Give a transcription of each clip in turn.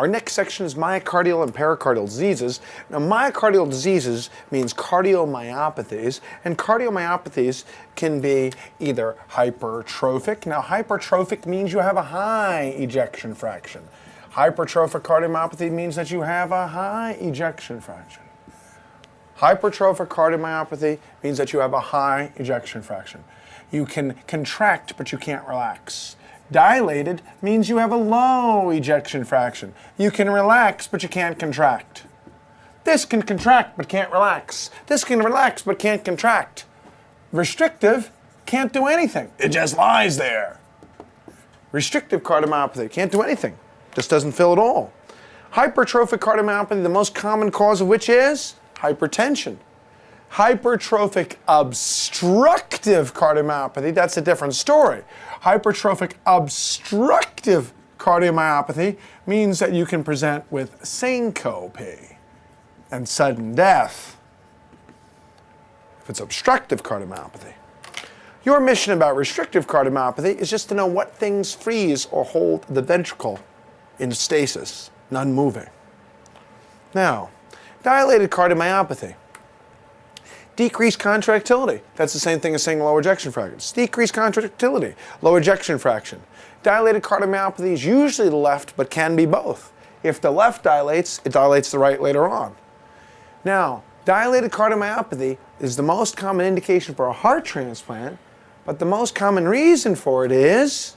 Our next section is myocardial and pericardial diseases. Now, myocardial diseases means cardiomyopathies, and cardiomyopathies can be either hypertrophic. Now, hypertrophic means you have a high ejection fraction. Hypertrophic cardiomyopathy means that you have a high ejection fraction. Hypertrophic cardiomyopathy means that you have a high ejection fraction. You can contract, but you can't relax. Dilated means you have a low ejection fraction. You can relax, but you can't contract. This can contract, but can't relax. This can relax, but can't contract. Restrictive can't do anything. It just lies there. Restrictive cardiomyopathy can't do anything. Just doesn't fill at all. Hypertrophic cardiomyopathy, the most common cause of which is hypertension. Hypertrophic obstructive cardiomyopathy, that's a different story. Hypertrophic obstructive cardiomyopathy means that you can present with syncope and sudden death if it's obstructive cardiomyopathy. Your mission about restrictive cardiomyopathy is just to know what things freeze or hold the ventricle in stasis, non-moving. Now, dilated cardiomyopathy. Decreased contractility. That's the same thing as saying low ejection fraction. Decreased contractility, low ejection fraction. Dilated cardiomyopathy is usually the left, but can be both. If the left dilates, it dilates the right later on. Now, dilated cardiomyopathy is the most common indication for a heart transplant, but the most common reason for it is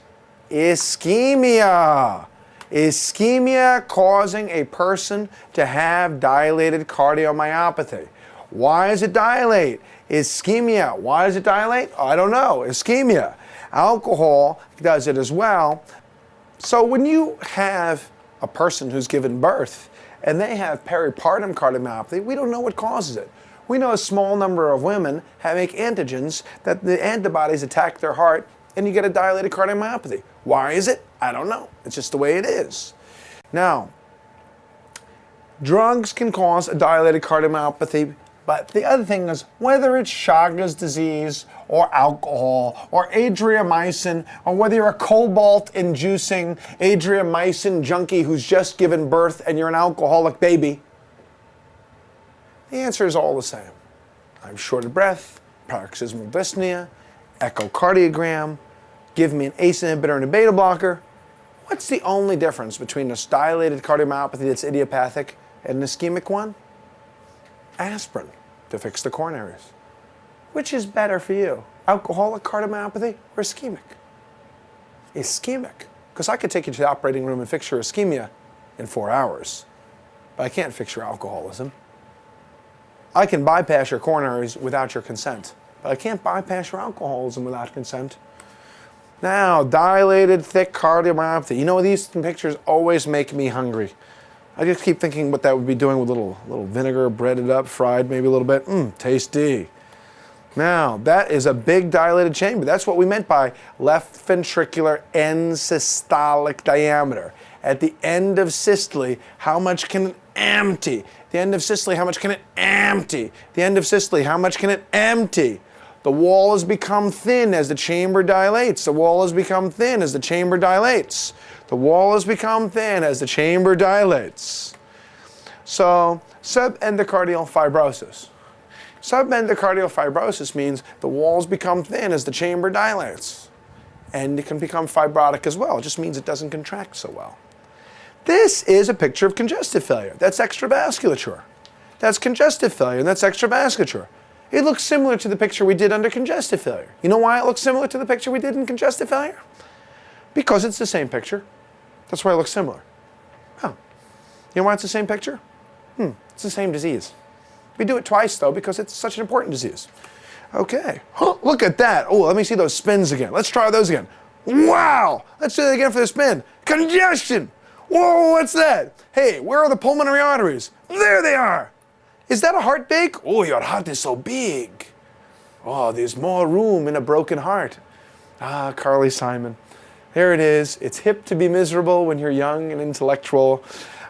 ischemia. Ischemia causing a person to have dilated cardiomyopathy. Why does it dilate? Ischemia. Why does it dilate? I don't know. Ischemia. Alcohol does it as well. So when you have a person who's given birth and they have peripartum cardiomyopathy, we don't know what causes it. We know a small number of women make antigens that the antibodies attack their heart and you get a dilated cardiomyopathy. Why is it? I don't know. It's just the way it is. Now, drugs can cause a dilated cardiomyopathy. But the other thing is, whether it's Chagas disease or alcohol or adriamycin, or whether you're a cobalt-inducing adriamycin junkie who's just given birth and you're an alcoholic baby, the answer is all the same. I'm short of breath, paroxysmal dyspnea, echocardiogram, give me an ACE inhibitor and a beta blocker. What's the only difference between a dilated cardiomyopathy that's idiopathic and an ischemic one? Aspirin to fix the coronaries. Which is better for you, alcoholic cardiomyopathy or ischemic? Ischemic. Because I could take you to the operating room and fix your ischemia in 4 hours, but I can't fix your alcoholism. I can bypass your coronaries without your consent, but I can't bypass your alcoholism without consent. Now, dilated thick cardiomyopathy. You know, these pictures always make me hungry. I just keep thinking what that would be doing with a little vinegar, breaded up, fried maybe a little bit. Tasty. Now, that is a big dilated chamber. That's what we meant by left ventricular end systolic diameter. At the end of systole, how much can it empty? The end of systole, how much can it empty? The end of systole, how much can it empty? The wall has become thin as the chamber dilates. The wall has become thin as the chamber dilates. The wall has become thin as the chamber dilates. So, subendocardial fibrosis. Subendocardial fibrosis means the walls become thin as the chamber dilates. And it can become fibrotic as well. It just means it doesn't contract so well. This is a picture of congestive failure. That's extravasculature. That's congestive failure, and that's extravasculature. It looks similar to the picture we did under congestive failure. You know why it looks similar to the picture we did in congestive failure? Because it's the same picture. That's why it looks similar. Oh, you know why it's the same picture? It's the same disease. We do it twice, though, because it's such an important disease. Okay. Look at that. Oh, let me see those spins again. Let's try those again. Wow. Let's do that again for the spin. Congestion. Whoa, what's that? Hey, where are the pulmonary arteries? There they are. Is that a heart big? Oh, your heart is so big. Oh, there's more room in a broken heart. Ah, Carly Simon. There it is. It's hip to be miserable when you're young and intellectual.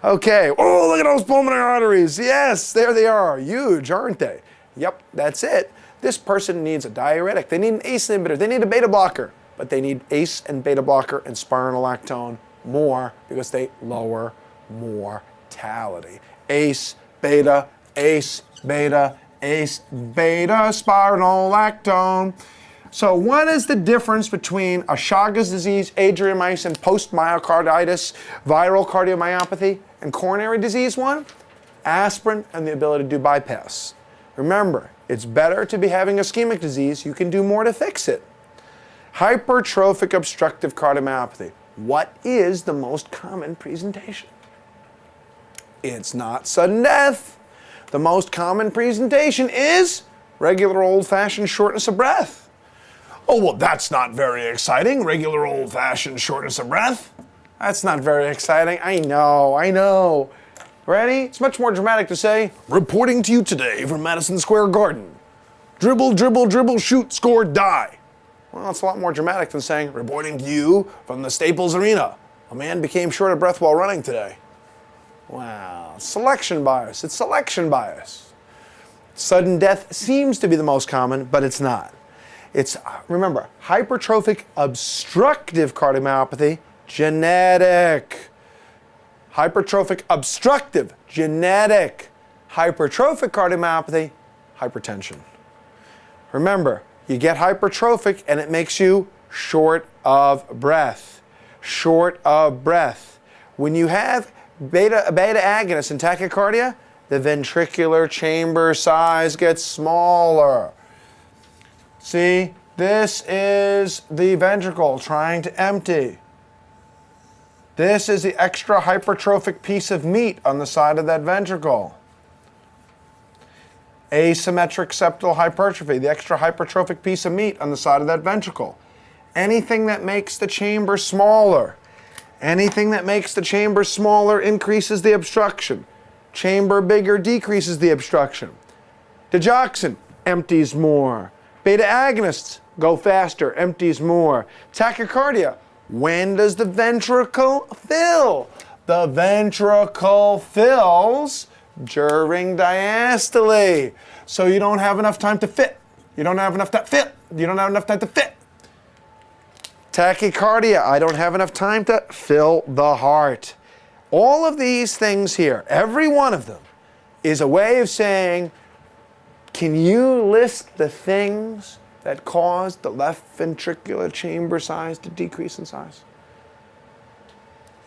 Okay. Oh, look at those pulmonary arteries. Yes, there they are. Huge, aren't they? Yep, that's it. This person needs a diuretic. They need an ACE inhibitor. They need a beta blocker. But they need ACE and beta blocker and spironolactone more because they lower mortality. ACE, beta, ACE, beta, ACE, beta, spironolactone. So what is the difference between a Chagas disease, Adriamycin, post-myocarditis, viral cardiomyopathy, and coronary disease one? Aspirin and the ability to do bypass. Remember, it's better to be having ischemic disease. You can do more to fix it. Hypertrophic obstructive cardiomyopathy. What is the most common presentation? It's not sudden death. The most common presentation is regular old-fashioned shortness of breath. Oh, well, that's not very exciting. Regular old-fashioned shortness of breath. That's not very exciting. I know. Ready? It's much more dramatic to say, reporting to you today from Madison Square Garden. Dribble, dribble, dribble, shoot, score, die. Well, it's a lot more dramatic than saying, reporting to you from the Staples Arena. A man became short of breath while running today. Wow, selection bias. It's selection bias. Sudden death seems to be the most common, but it's not. It's, remember, hypertrophic obstructive cardiomyopathy, genetic. Hypertrophic obstructive, genetic. Hypertrophic cardiomyopathy, hypertension. Remember, you get hypertrophic and it makes you short of breath. Short of breath. When you have beta agonist in tachycardia, the ventricular chamber size gets smaller. See, this is the ventricle trying to empty. This is the extra hypertrophic piece of meat on the side of that ventricle. Asymmetric septal hypertrophy, the extra hypertrophic piece of meat on the side of that ventricle. Anything that makes the chamber smaller. Anything that makes the chamber smaller increases the obstruction. Chamber bigger decreases the obstruction. Digoxin empties more. Beta agonists go faster, empties more. Tachycardia. When does the ventricle fill? The ventricle fills during diastole. So you don't have enough time to fit. You don't have enough time to fit. You don't have enough time to fit. Tachycardia, I don't have enough time to fill the heart. All of these things here, every one of them, is a way of saying, can you list the things that cause the left ventricular chamber size to decrease in size?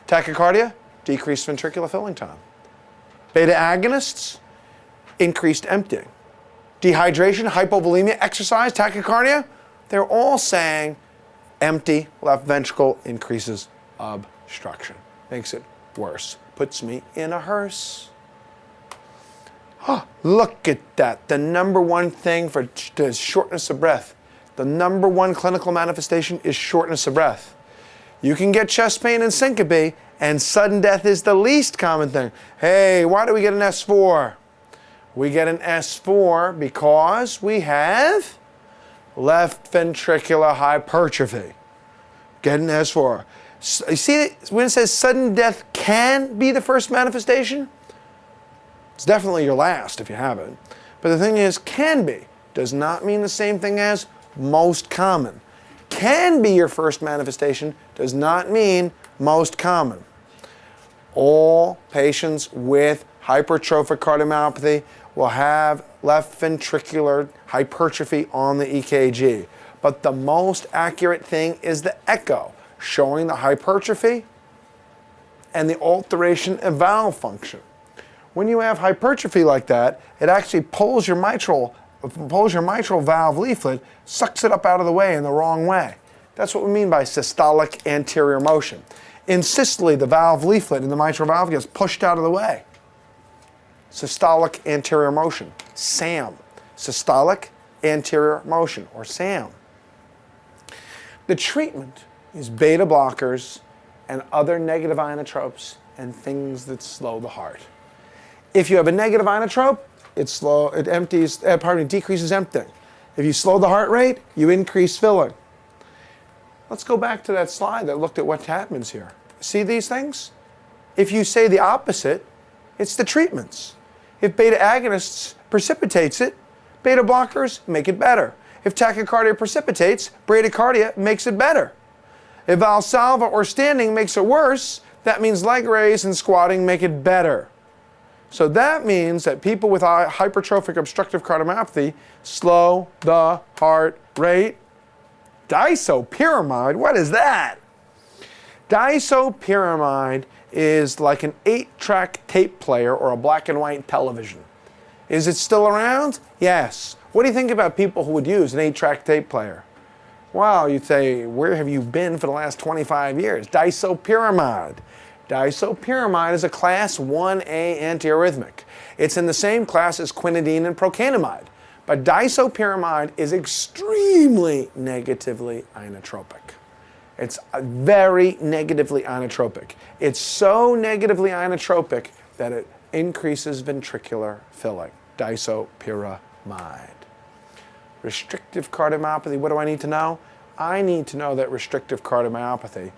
Tachycardia, decreased ventricular filling time. Beta agonists, increased emptying. Dehydration, hypovolemia, exercise, tachycardia, they're all saying empty left ventricle increases obstruction. Makes it worse. Puts me in a hearse. Oh, look at that. The number one thing for shortness of breath. The number one clinical manifestation is shortness of breath. You can get chest pain and syncope, and sudden death is the least common thing. Hey, why do we get an S4? We get an S4 because we have left ventricular hypertrophy. Get an S4. You see, when it says sudden death can be the first manifestation, it's definitely your last if you have it. But the thing is, can be does not mean the same thing as most common. Can be your first manifestation does not mean most common. All patients with hypertrophic cardiomyopathy will have left ventricular hypertrophy on the EKG. But the most accurate thing is the echo, showing the hypertrophy and the alteration in valve function. When you have hypertrophy like that, it actually pulls your mitral valve leaflet, sucks it up out of the way in the wrong way. That's what we mean by systolic anterior motion. In systole, the valve leaflet in the mitral valve gets pushed out of the way. Systolic anterior motion, SAM. Systolic anterior motion, or SAM. The treatment is beta blockers and other negative inotropes and things that slow the heart. If you have a negative inotrope, it decreases emptying. If you slow the heart rate, you increase filling. Let's go back to that slide that looked at what happens here. See these things? If you say the opposite, it's the treatments. If beta agonists precipitates it, beta blockers make it better. If tachycardia precipitates, bradycardia makes it better. If Valsalva or standing makes it worse, That means leg raise and squatting make it better. So that means that people with hypertrophic obstructive cardiomyopathy slow the heart rate. Disopyramide, what is that? Disopyramide is like an 8-track tape player or a black and white television. Is it still around? Yes. What do you think about people who would use an 8-track tape player? Well, you'd say, where have you been for the last 25 years? Disopyramide. Disopyramide is a class 1A antiarrhythmic. It's in the same class as quinidine and procainamide. But disopyramide is extremely negatively inotropic. It's very negatively inotropic. It's so negatively inotropic that it increases ventricular filling. Disopyramide. Restrictive cardiomyopathy, what do I need to know? I need to know that restrictive cardiomyopathy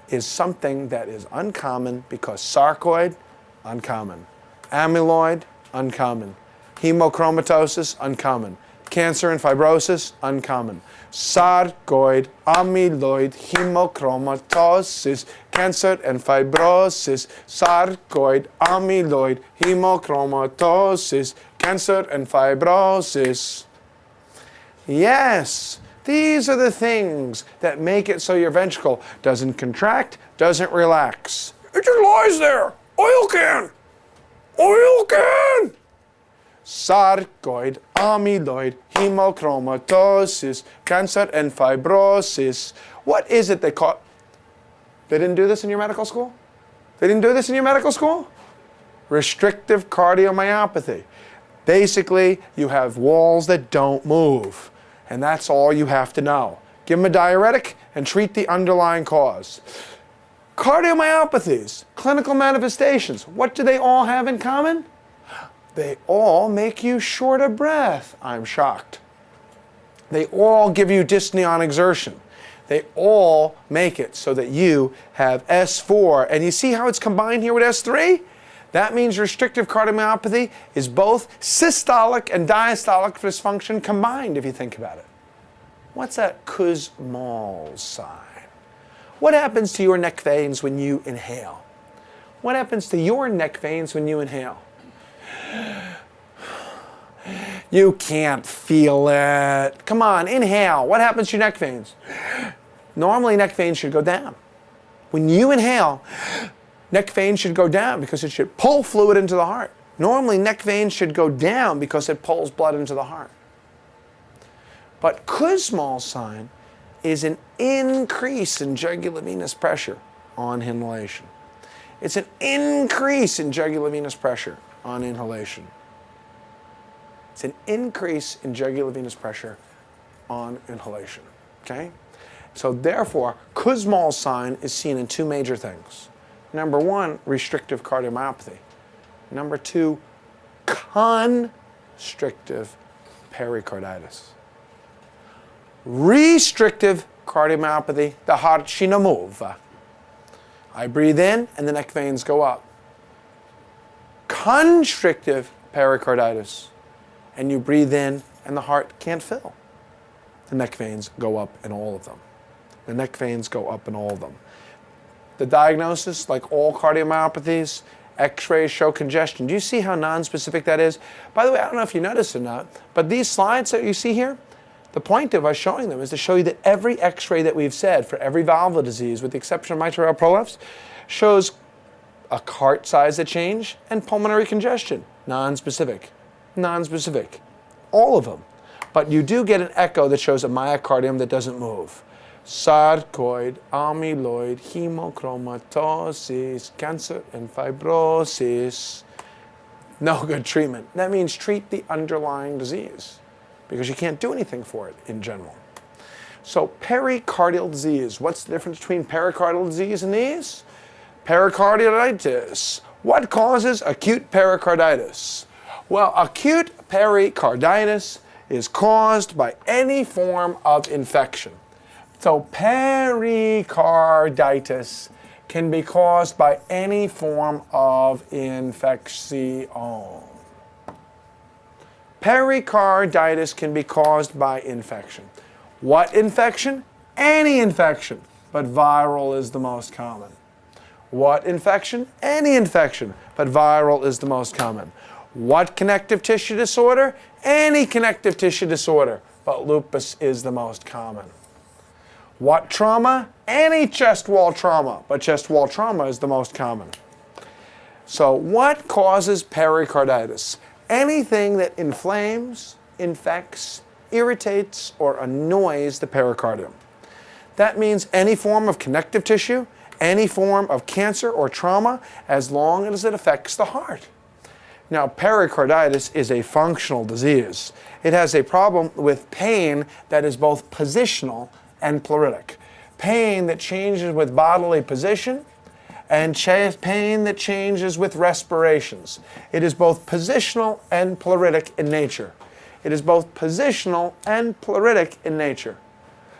is something that is uncommon because sarcoid, uncommon. Amyloid, uncommon. Hemochromatosis, uncommon. Cancer and fibrosis, uncommon. Sarcoid, amyloid, hemochromatosis, cancer and fibrosis. Sarcoid, amyloid, hemochromatosis, cancer and fibrosis. Yes, these are the things that make it so your ventricle doesn't contract, doesn't relax. It just lies there. Oil can. Oil can. Sarcoid, amyloid, hemochromatosis, cancer and fibrosis. What is it they call? They didn't do this in your medical school? They didn't do this in your medical school? Restrictive cardiomyopathy. Basically, you have walls that don't move. And that's all you have to know. Give them a diuretic and treat the underlying cause. Cardiomyopathies, clinical manifestations, what do they all have in common? They all make you short of breath. I'm shocked. They all give you dyspnea on exertion. They all make it so that you have S4. And you see how it's combined here with S3? That means restrictive cardiomyopathy is both systolic and diastolic dysfunction combined, if you think about it. What's that Kussmaul's sign? What happens to your neck veins when you inhale? What happens to your neck veins when you inhale? You can't feel it. Come on, inhale. What happens to your neck veins? Normally, neck veins should go down. When you inhale, neck veins should go down because it should pull fluid into the heart. Normally, neck veins should go down because it pulls blood into the heart. But Kussmaul's sign is an increase in jugular venous pressure on inhalation. It's an increase in jugular venous pressure on inhalation. It's an increase in jugular venous pressure on inhalation. Okay? So therefore, Kussmaul's sign is seen in two major things. Number one, restrictive cardiomyopathy. Number two, constrictive pericarditis. Restrictive cardiomyopathy, the heart she no move. I breathe in and the neck veins go up. Constrictive pericarditis, and you breathe in and the heart can't fill. The neck veins go up in all of them. The neck veins go up in all of them. The diagnosis, like all cardiomyopathies, X-rays show congestion. Do you see how nonspecific that is? By the way, I don't know if you noticed or not, but these slides that you see here, the point of us showing them is to show you that every X-ray that we've said for every valvular disease, with the exception of mitral valve prolapse, shows a heart size that change and pulmonary congestion. Nonspecific. Nonspecific. All of them. But you do get an echo that shows a myocardium that doesn't move. Sarcoid, amyloid, hemochromatosis, cancer and fibrosis. No good treatment. That means treat the underlying disease because you can't do anything for it in general. So pericardial disease, what's the difference between pericardial disease and these? Pericarditis. What causes acute pericarditis? Well, acute pericarditis is caused by any form of infection. So pericarditis can be caused by any form of infection. Pericarditis can be caused by infection. What infection? Any infection, but viral is the most common. What infection? Any infection, but viral is the most common. What connective tissue disorder? Any connective tissue disorder, but lupus is the most common. What trauma? Any chest wall trauma, but chest wall trauma is the most common. So what causes pericarditis? Anything that inflames, infects, irritates, or annoys the pericardium. That means any form of connective tissue, any form of cancer or trauma, as long as it affects the heart. Now, pericarditis is a functional disease. It has a problem with pain that is both positional and pleuritic. Pain that changes with bodily position and pain that changes with respirations. It is both positional and pleuritic in nature. It is both positional and pleuritic in nature.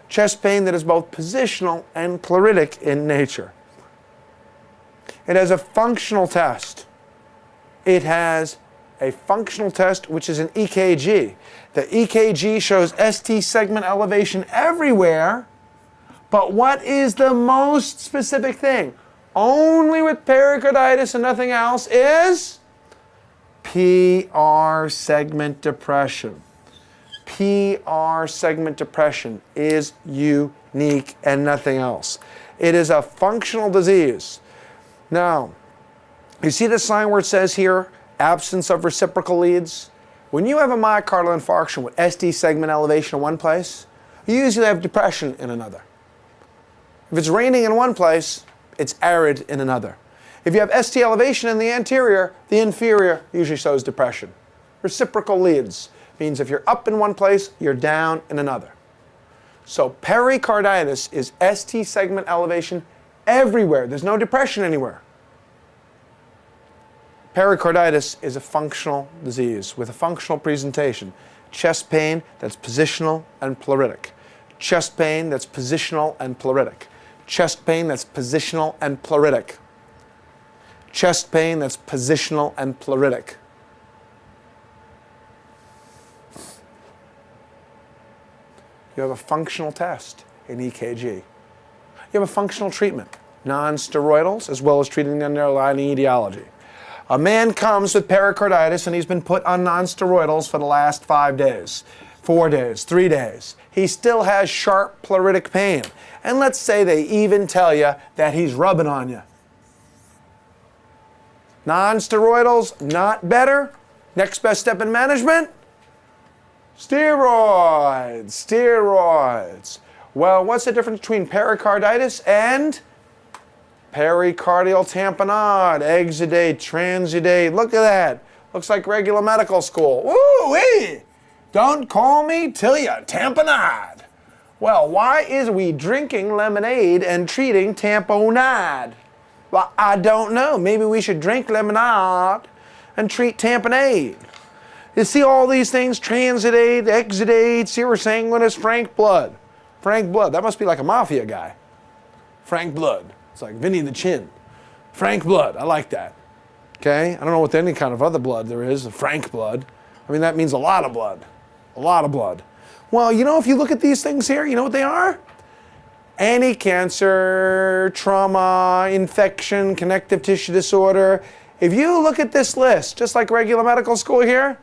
Chest pain that is both positional and pleuritic in nature. It has a functional test. It has a functional test which is an EKG. The EKG shows ST segment elevation everywhere, but what is the most specific thing? Only with pericarditis and nothing else is PR segment depression. PR segment depression is unique and nothing else. It is a functional disease. Now, you see the sign where it says here, absence of reciprocal leads? When you have a myocardial infarction with ST segment elevation in one place, you usually have depression in another. If it's raining in one place, it's arid in another. If you have ST elevation in the anterior, the inferior usually shows depression. Reciprocal leads means if you're up in one place, you're down in another. So pericarditis is ST segment elevation everywhere. There's no depression anywhere. Pericarditis is a functional disease with a functional presentation. Chest pain that's positional and pleuritic. Chest pain that's positional and pleuritic. Chest pain that's positional and pleuritic. Chest pain that's positional and pleuritic. You have a functional test in EKG. You have a functional treatment, non-steroidals, as well as treating the underlying etiology. A man comes with pericarditis and he's been put on non-steroidals for the last 5 days, 4 days, 3 days. He still has sharp pleuritic pain. And let's say they even tell you that he's rubbing on you. Non-steroidals, not better. Next best step in management? Steroids, steroids. Well, what's the difference between pericarditis and pericardial tamponade, exudate, transudate? Look at that. Looks like regular medical school. Woo-wee! Don't call me till you tamponade. Well, why is we drinking lemonade and treating tamponade? Well, I don't know. Maybe we should drink lemonade and treat tamponade. You see all these things, transudate, exudate, serosanguinous, frank blood. Frank blood, that must be like a mafia guy. Frank blood. It's like Vinny the Chin. Frank blood, I like that. Okay, I don't know what any kind of other blood there is, frank blood. I mean, that means a lot of blood. A lot of blood. Well, you know, if you look at these things here, you know what they are? Any cancer, trauma, infection, connective tissue disorder. If you look at this list, just like regular medical school here,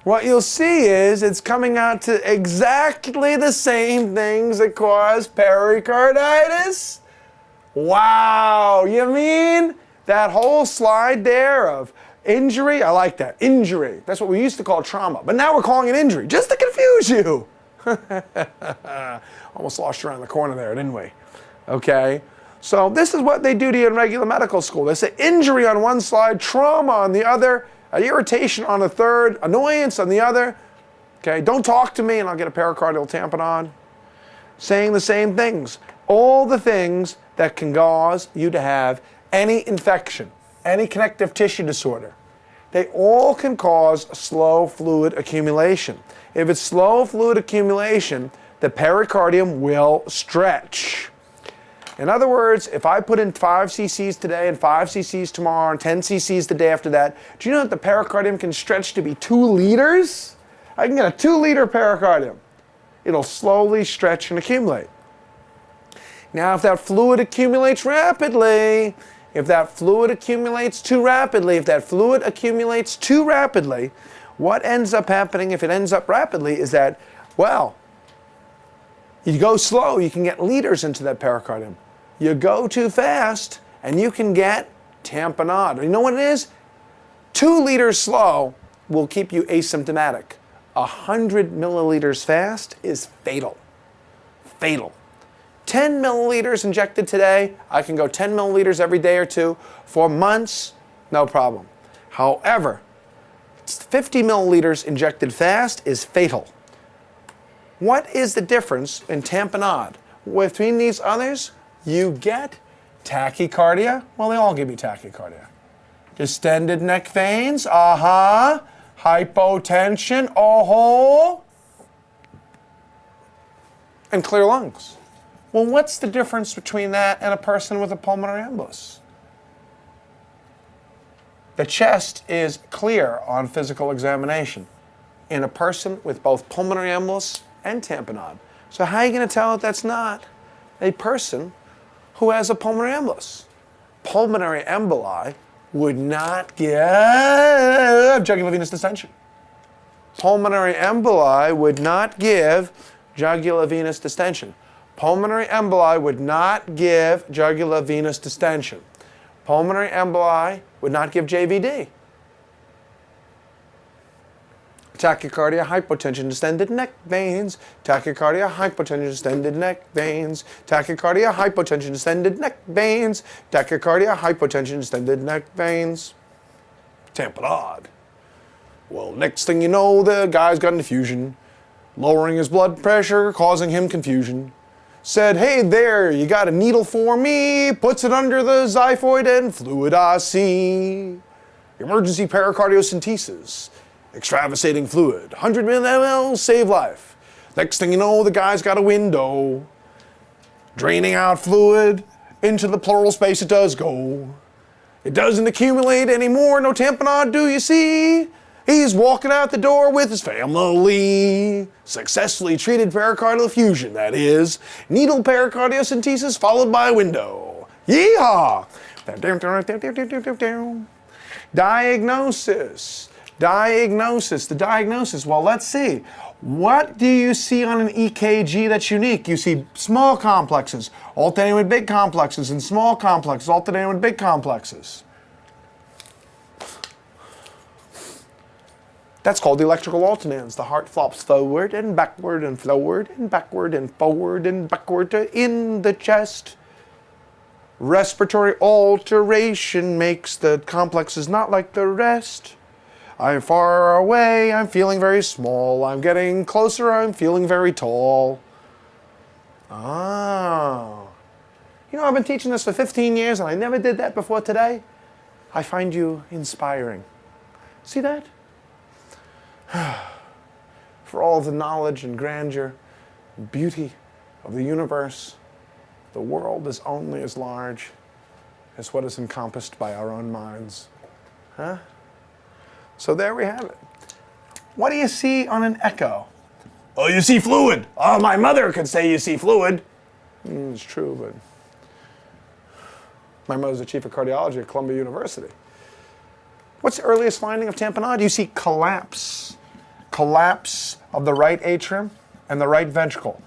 what you'll see is it's coming out to exactly the same things that cause pericarditis. Wow, you mean that whole slide there of injury? I like that, injury. That's what we used to call trauma, but now we're calling it injury, just to confuse you. Almost lost you around the corner there, didn't we? Okay, so this is what they do to you in regular medical school. They say injury on one slide, trauma on the other, irritation on the third, annoyance on the other. Okay, don't talk to me and I'll get a pericardial tamponade. Saying the same things. All the things that can cause you to have any infection, any connective tissue disorder. They all can cause slow fluid accumulation. If it's slow fluid accumulation, the pericardium will stretch. In other words, if I put in 5 cc's today and 5 cc's tomorrow and 10 cc's the day after that, do you know that the pericardium can stretch to be 2 liters? I can get a 2-liter pericardium. It'll slowly stretch and accumulate. Now, if that fluid accumulates rapidly, If that fluid accumulates too rapidly, what ends up happening if it ends up rapidly is that, well, you go slow, you can get liters into that pericardium. You go too fast, and you can get tamponade. You know what it is? 2 liters slow will keep you asymptomatic. 100 milliliters fast is fatal. Fatal. 10 milliliters injected today, I can go 10 milliliters every day or two. For months, no problem. However, 50 milliliters injected fast is fatal. What is the difference in tamponade? Between these others, you get tachycardia. Well, they all give you tachycardia. Distended neck veins, hypotension, and clear lungs. Well, what's the difference between that and a person with a pulmonary embolus? The chest is clear on physical examination in a person with both pulmonary embolus and tamponade. So how are you going to tell that that's not a person who has a pulmonary embolus? Pulmonary emboli would not give jugular venous distension. Pulmonary emboli would not give jugular venous distension. Pulmonary emboli would not give jugular venous distension. Pulmonary emboli would not give JVD. Tachycardia, hypotension, distended neck veins. Tachycardia, hypotension, distended neck veins. Tachycardia, hypotension, distended neck veins. Tachycardia, hypotension, distended neck veins. Tamponade. Well, next thing you know, the guy's got an effusion, lowering his blood pressure, causing him confusion. Said, hey there, you got a needle for me? Puts it under the xiphoid and fluid I see. Emergency pericardiocentesis. Extravasating fluid. 100 ml, save life. Next thing you know, the guy's got a window. Draining out fluid. Into the pleural space it does go. It doesn't accumulate anymore, no tamponade, do you see? He's walking out the door with his family. Successfully treated pericardial effusion, that is. Needle pericardiocentesis followed by a window. Yeehaw! Diagnosis. The diagnosis. Well, let's see. What do you see on an EKG that's unique? You see small complexes alternating with big complexes and small complexes alternating with big complexes. That's called the electrical alternans. The heart flops forward and backward and forward and backward and forward and backward in the chest. Respiratory alteration makes the complexes not like the rest. I'm far away, I'm feeling very small. I'm getting closer, I'm feeling very tall. Oh. You know, I've been teaching this for 15 years and I never did that before today. I find you inspiring. See that? For all the knowledge and grandeur and beauty of the universe, the world is only as large as what is encompassed by our own minds. Huh? So there we have it. What do you see on an echo? Oh, you see fluid. Oh, my mother could say you see fluid. It's true, but my mother's the chief of cardiology at Columbia University. What's the earliest finding of tamponade? You see collapse. Collapse of the right atrium and the right ventricle.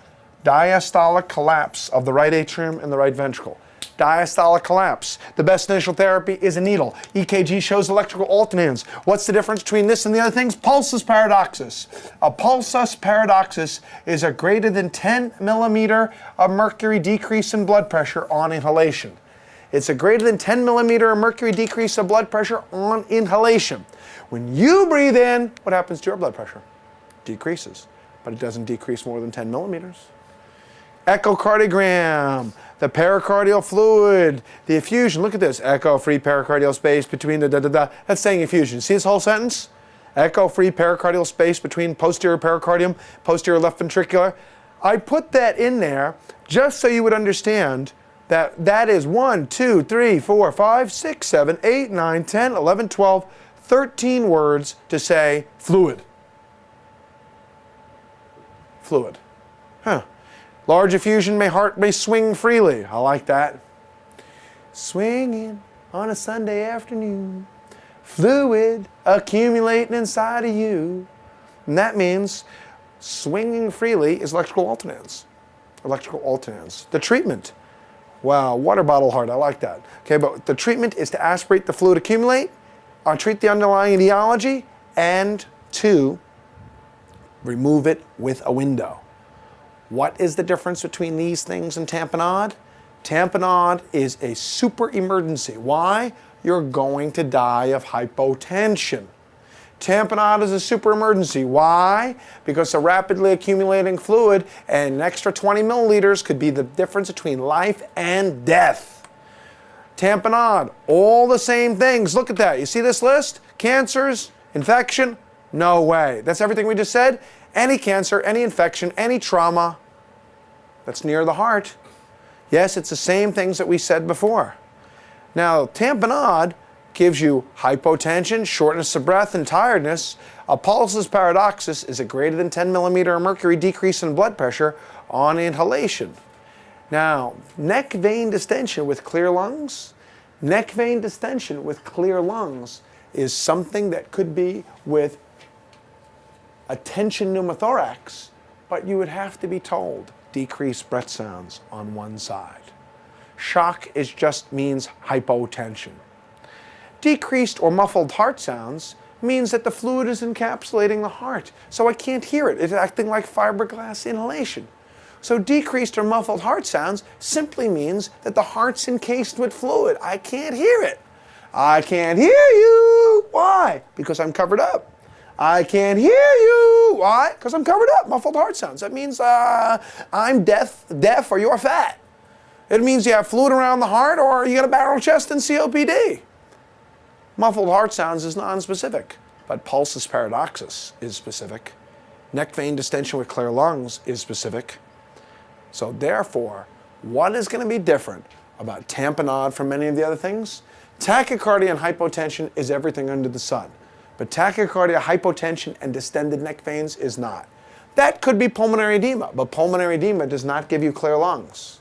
Diastolic collapse of the right atrium and the right ventricle. Diastolic collapse. The best initial therapy is a needle. EKG shows electrical alternans. What's the difference between this and the other things? Pulsus paradoxus. A pulsus paradoxus is a greater than 10 millimeter of mercury decrease in blood pressure on inhalation. It's a greater than 10 millimeter of mercury decrease of blood pressure on inhalation. When you breathe in, what happens to your blood pressure? Decreases, but it doesn't decrease more than 10 millimeters. Echocardiogram, the pericardial fluid, the effusion. Look at this, echo-free pericardial space between the da-da-da. That's saying effusion. See this whole sentence? Echo-free pericardial space between posterior pericardium, posterior left ventricular. I put that in there just so you would understand that is 1, 2, 3, 4, 5, 6, 7, 8, 9, 10, 11, 12, 13 words to say fluid. Fluid. Huh. Large effusion, heart may swing freely. I like that. Swinging on a Sunday afternoon. Fluid accumulating inside of you. And that means swinging freely is electrical alternans. Electrical alternans. The treatment. Wow, water bottle heart, I like that. Okay, but the treatment is to aspirate the fluid accumulate, treat the underlying etiology, and to remove it with a window. What is the difference between these things and tamponade? Tamponade is a super emergency. Why? You're going to die of hypotension. Tamponade is a super emergency. Why? Because a rapidly accumulating fluid and an extra 20 milliliters could be the difference between life and death. Tamponade, all the same things. Look at that. You see this list? Cancers, infection, no way. That's everything we just said. Any cancer, any infection, any trauma that's near the heart. Yes, it's the same things that we said before. Now, tamponade gives you hypotension, shortness of breath, and tiredness. A pulsus paradoxus is a greater than 10 millimeter of mercury decrease in blood pressure on inhalation. Now, neck vein distension with clear lungs. Neck vein distension with clear lungs is something that could be with a tension pneumothorax, but you would have to be told decreased breath sounds on one side. Shock just means hypotension. Decreased or muffled heart sounds means that the fluid is encapsulating the heart, so I can't hear it. It's acting like fiberglass inhalation. So decreased or muffled heart sounds simply means that the heart's encased with fluid. I can't hear it. I can't hear you. Why? Because I'm covered up. I can't hear you. Why? Because I'm covered up. Muffled heart sounds. That means I'm deaf or you're fat. It means you have fluid around the heart or you got a barrel chest and COPD. Muffled heart sounds is non-specific, but pulsus paradoxus is specific. Neck vein distension with clear lungs is specific. So therefore, what is going to be different about tamponade from many of the other things? Tachycardia and hypotension is everything under the sun. But tachycardia, hypotension, and distended neck veins is not. That could be pulmonary edema, but pulmonary edema does not give you clear lungs.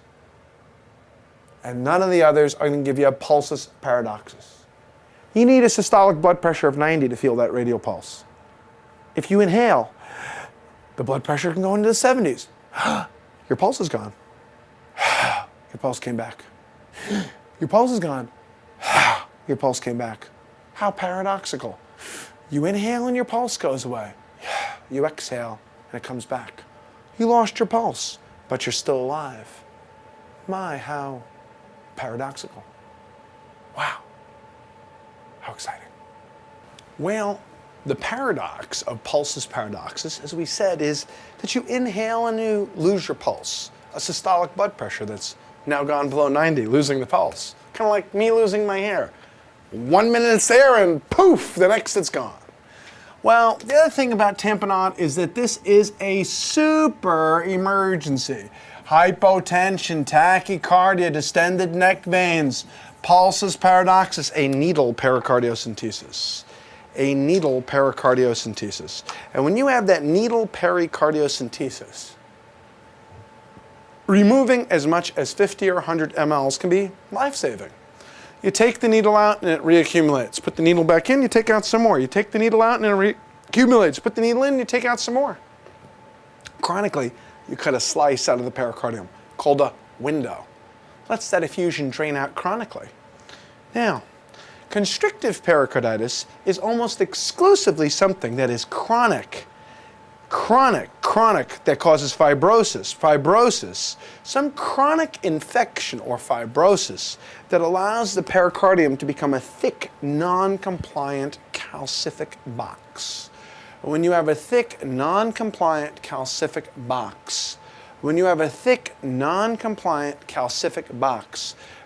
And none of the others are going to give you a pulsus paradoxus. You need a systolic blood pressure of 90 to feel that radial pulse. If you inhale, the blood pressure can go into the 70s. Your pulse is gone. Your pulse came back. Your pulse is gone. Your pulse came back. How paradoxical. You inhale and your pulse goes away. You exhale and it comes back. You lost your pulse, but you're still alive. My, how paradoxical. Wow. How exciting. Well, the paradox of pulsus paradoxus, as we said, is that you inhale and you lose your pulse. A systolic blood pressure that's now gone below 90, losing the pulse. Kind of like me losing my hair. 1 minute it's there and poof, the next it's gone. Well, the other thing about tamponade is that this is a super emergency. Hypotension, tachycardia, distended neck veins, pulsus paradoxus, a needle pericardiocentesis. A needle pericardiocentesis. And when you have that needle pericardiocentesis, removing as much as 50 or 100 mLs can be life-saving. You take the needle out and it reaccumulates. Put the needle back in, you take out some more. You take the needle out and it reaccumulates. Put the needle in, you take out some more. Chronically, you cut a slice out of the pericardium called a window. Lets that effusion drain out chronically. Now, constrictive pericarditis is almost exclusively something that is chronic, that causes fibrosis, some chronic infection or fibrosis that allows the pericardium to become a thick, non-compliant calcific box. When you have a thick, non-compliant calcific box,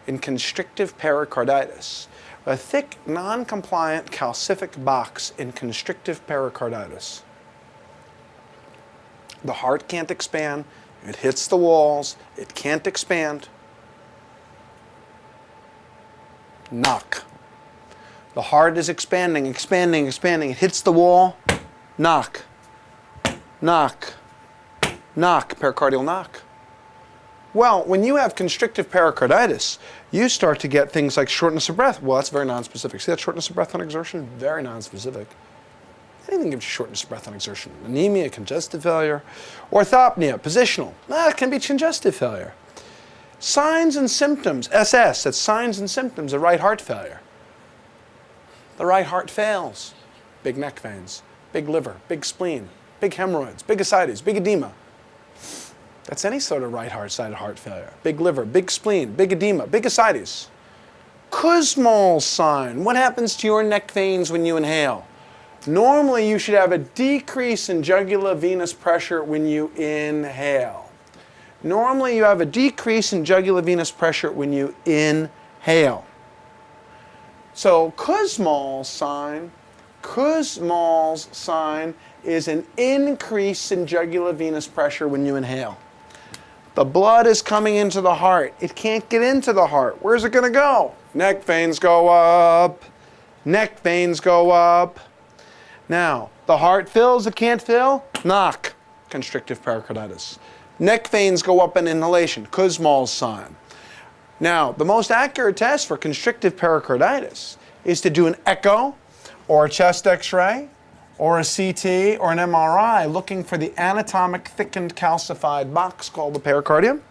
in constrictive pericarditis, a thick, non-compliant calcific box in constrictive pericarditis, the heart can't expand, it hits the walls, it can't expand. Knock. The heart is expanding, it hits the wall, knock, pericardial knock. Well, when you have constrictive pericarditis, you start to get things like shortness of breath. Well, that's very nonspecific. See that shortness of breath on exertion? Very nonspecific. Anything gives you shortness of breath on exertion. Anemia, congestive failure. Orthopnea, positional. It can be congestive failure. Signs and symptoms, SS, that's signs and symptoms of right heart failure. The right heart fails. Big neck veins, big liver, big spleen, big hemorrhoids, big ascites, big edema. That's any sort of right heart-sided heart failure. Big liver, big spleen, big edema, big ascites. Kussmaul's sign. What happens to your neck veins when you inhale? Normally, you should have a decrease in jugular venous pressure when you inhale. Normally, you have a decrease in jugular venous pressure when you inhale. So Kussmaul's sign is an increase in jugular venous pressure when you inhale. The blood is coming into the heart. It can't get into the heart. Where's it going to go? Neck veins go up. Neck veins go up. Now, the heart fills, it can't fill. Knock. Constrictive pericarditis. Neck veins go up in inhalation. Kussmaul's sign. Now, the most accurate test for constrictive pericarditis is to do an echo or a chest x-ray or a CT or an MRI looking for the anatomic thickened calcified box called the pericardium.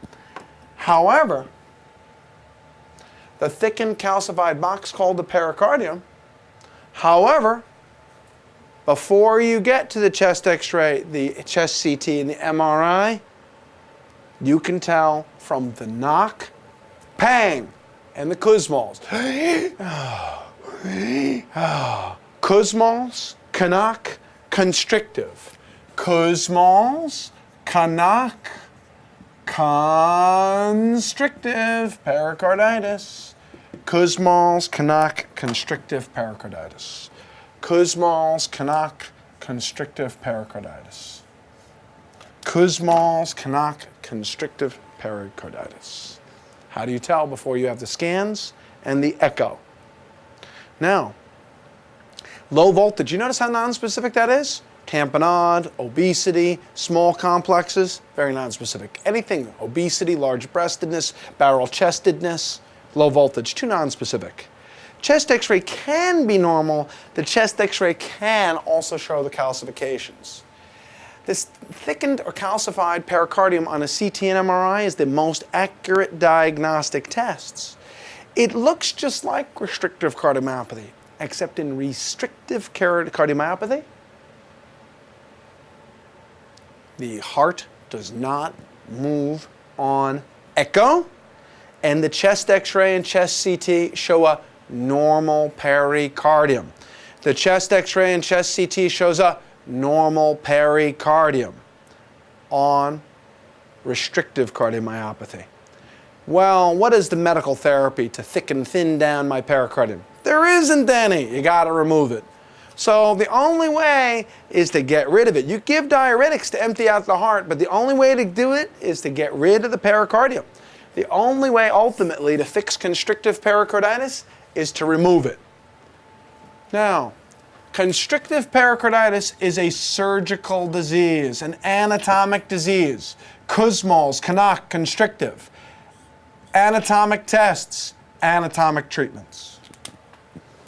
However, the thickened calcified box called the pericardium, before you get to the chest x-ray, the chest CT, and the MRI, you can tell from the knock, pang, and the Kussmaul's. Kussmaul's, knock, constrictive. Kussmaul's, knock, constrictive pericarditis. Kussmaul's, knock, constrictive pericarditis. Kussmaul's, knock, constrictive pericarditis. Kussmaul's, knock, constrictive pericarditis. How do you tell before you have the scans and the echo? Now, low voltage, you notice how nonspecific that is? Tamponade, obesity, small complexes, very nonspecific. Anything, obesity, large breastedness, barrel chestedness, low voltage, too nonspecific. Chest x-ray can be normal. The chest x-ray can also show the calcifications. This thickened or calcified pericardium on a CT and MRI is the most accurate diagnostic tests. It looks just like restrictive cardiomyopathy, except in restrictive cardiomyopathy, the heart does not move on echo, and the chest x-ray and chest CT show a normal pericardium. The chest x-ray and chest CT shows a normal pericardium on restrictive cardiomyopathy. Well, what is the medical therapy to thicken, thin down my pericardium? There isn't any. You got to remove it. So the only way is to get rid of it. You give diuretics to empty out the heart, but the only way to do it is to get rid of the pericardium. The only way ultimately to fix constrictive pericarditis is to remove it. Now, constrictive pericarditis is a surgical disease, an anatomic disease. Kussmaul's, knock, constrictive. Anatomic tests, anatomic treatments.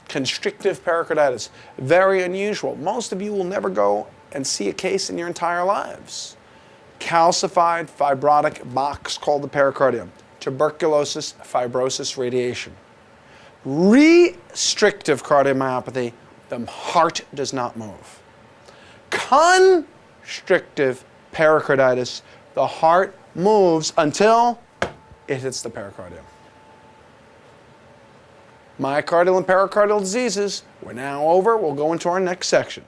Constrictive pericarditis, very unusual. Most of you will never go and see a case in your entire lives. Calcified fibrotic box called the pericardium. Tuberculosis, fibrosis, radiation. Restrictive cardiomyopathy, the heart does not move. Constrictive pericarditis, the heart moves until it hits the pericardium. Myocardial and pericardial diseases, we're now over. We'll go into our next section.